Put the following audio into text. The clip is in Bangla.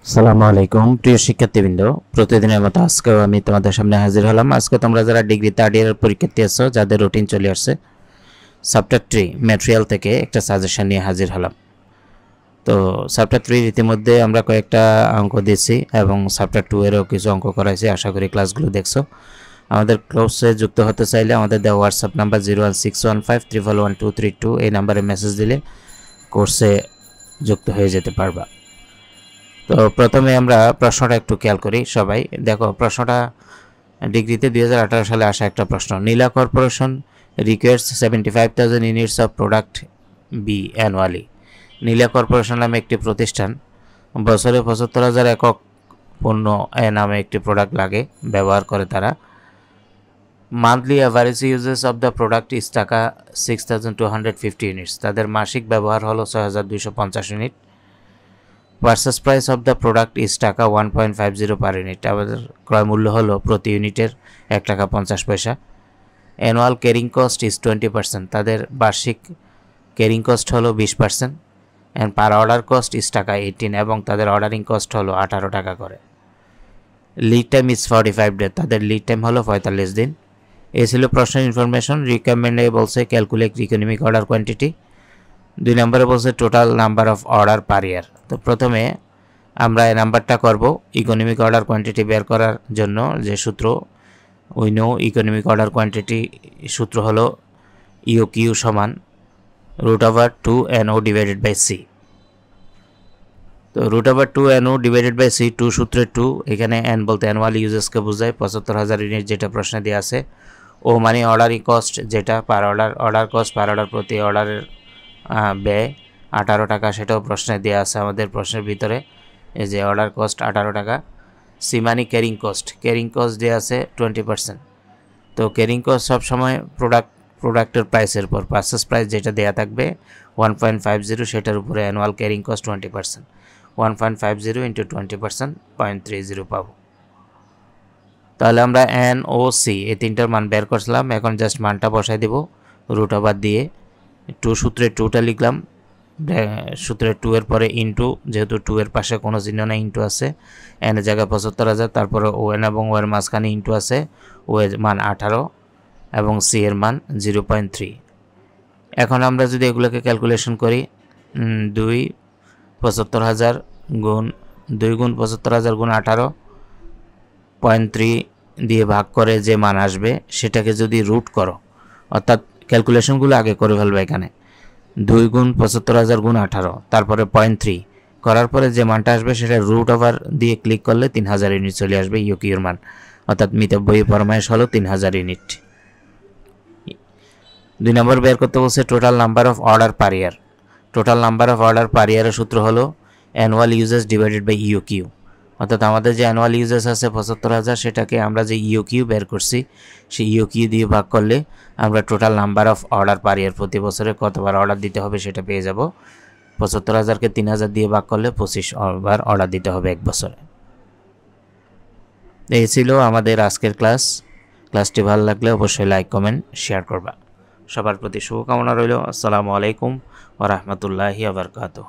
আসসালামু আলাইকুম প্রিয় শিক্ষার্থীবৃন্দ, প্রতিদিনের মতো আজকেও আমি তোমাদের সামনে হাজির হলাম। আজকে তোমরা যারা ডিগ্রি থার্ড ইয়ারের পরীক্ষার্থী আছো, যাদের রুটিন চলে আসছে, চ্যাপ্টার 3 ম্যাটেরিয়াল থেকে একটা সাজেশন নিয়ে হাজির হলাম। তো চ্যাপ্টার 3 ইতিমধ্যে আমরা কয়েকটা অঙ্ক দিয়েছি এবং চ্যাপ্টার 2 এরও কিছু অঙ্ক করাইছি। আশা করি ক্লাসগুলো দেখছো। আমাদের কোর্সে যুক্ত হতে চাইলে আমাদের দেওয়া হোয়াটসঅ্যাপ নাম্বার 01615311232 এই নাম্বারে মেসেজ দিলে কোর্সে যুক্ত হয়ে যেতে পারবা। তো প্রথমে আমরা প্রশ্নটা একটু খেয়াল করি। সবাই দেখো, প্রশ্নটা ডিগ্রিতে 2018 সালে আসা একটা প্রশ্ন। Nila corporation requires 75,000 units of product B annually. Nila corporation নামে একটি প্রতিষ্ঠান বছরে 75,000 একক পণ্য নামে একটি প্রোডাক্ট লাগে, ব্যবহার করে তারা। Monthly average uses of the product is taka 6,250 units. তাদের মাসিক ব্যবহার হলো 6,250 unit. Purchase price of the product is taka 1.50 per unit. আমাদের ক্রয় মূল্য হলো প্রতি ইউনিটের 1 টাকা 50 পয়সা। অ্যানুয়াল ক্যারিং কস্ট ইস 20%। তাদের বার্ষিক ক্যারিং কস্ট হলো 20%। অ্যান্ড পার অর্ডার কস্ট ইস টাকা 18 এবং তাদের অর্ডারিং কস্ট হলো 18 টাকা করে। Lead time is 45 day. তাদের লিড টাইম হলো 45 দিন। এই ছিল প্রশ্নের ইনফরমেশন। রিকমেন্ডে বলছে ক্যালকুলেট ইকোনমিক অর্ডার কোয়ান্টিটি। 2 নম্বরে বলছে total number of order per year. তো প্রথমে আমরা এই নাম্বারটা করব। ইকোনমিক অর্ডার কোয়ান্টিটি বের করার জন্য যে সূত্র, we know economic order quantity সূত্র হলো ইউ সমান √2NO ডিভাইডেড বাই সি। তো √2NO ডিভাইডেড বাই সি, 2 সূত্রে 2, এখানে এন বলতে অ্যানুয়াল ইউজেসকে বোঝায়, 75,000 ইউনিট যেটা প্রশ্নে দেওয়া আছে। ও মানে অর্ডারিং কস্ট, যেটা per order cost, per order প্রতি অর্ডারের ব্যয় 18 টাকা, সেটাও প্রশ্নে দেওয়া আছে আমাদের প্রশ্নের ভিতরে। এই যে অর্ডার কস্ট 18 টাকা। সি মানে ক্যারিং কস্ট দেওয়া আছে 20%। তো ক্যারিং কস্ট সবসময় প্রোডাক্টের প্রাইসের উপর, পারচেস প্রাইস যেটা দেওয়া থাকবে 1.50, সেটার উপরে অ্যানুয়াল ক্যারিং কস্ট 20%। 1.50 ইন্টু 20% 0.30 পাবো। তাহলে আমরা এন ও সি এই তিনটার মান বের করছিলাম। এখন জাস্ট মানটা বসাই দেব √ওভার দিয়ে। 2 সূত্রে 2টা লিখলাম, সূত্রে 2 এর পরে ইন্টু, যেহেতু 2 এর পাশে কোনো চিহ্ন না, ইন্টু আছে। এন এর জায়গায় 75,000, তারপরে ও এন এবং ও এর মাঝখানে ইন্টু আছে। ও এর মান 18 এবং সি এর মান 0.3। এখন আমরা যদি এগুলোকে ক্যালকুলেশন করি, 75,000 গুণ 2 গুণ 75,000 গুণ 18.3 দিয়ে ভাগ করে যে মান আসবে সেটাকে যদি রুট করো, অর্থাৎ ক্যালকুলেশনগুলো আগে করে ফেলবে। এখানে 2 গুণ 75,000 গুণ 18, তারপরে 0.3 করার পরে যে মানটা আসবে সেটা √ওভার দিয়ে ক্লিক করলে 3,000 ইউনিট চলে আসবে ইউকিউর মান, অর্থাৎ মিতব্যয়ী ফরমায়েশ হলো 3,000 ইউনিট। 2 নম্বর বের করতে বলছে total number of order per year. Total number of order পার ইয়ারের সূত্র হলো annual uses divided by UQ. অর্থাৎ আমাদের যে অ্যানুয়াল ইউজেস আছে 75,000, সেটাকে আমরা যে ইউকিউ বের করছি সেই ইউকিউ দিয়ে ভাগ করলে আমরা total number of order per year, প্রতি বছরে কতবার অর্ডার দিতে হবে সেটা পেয়ে যাব। 75,000কে 3,000 দিয়ে ভাগ করলে 25 বার অর্ডার দিতে হবে এক বছরে। এই ছিল আমাদের আজকের ক্লাস। ক্লাসটি ভালো লাগলে অবশ্যই লাইক, কমেন্ট, শেয়ার করবা। সবার প্রতি শুভকামনা রইল। আসসালামু আলাইকুম ওয়া রাহমাতুল্লাহি ওয়া বারাকাতুহু।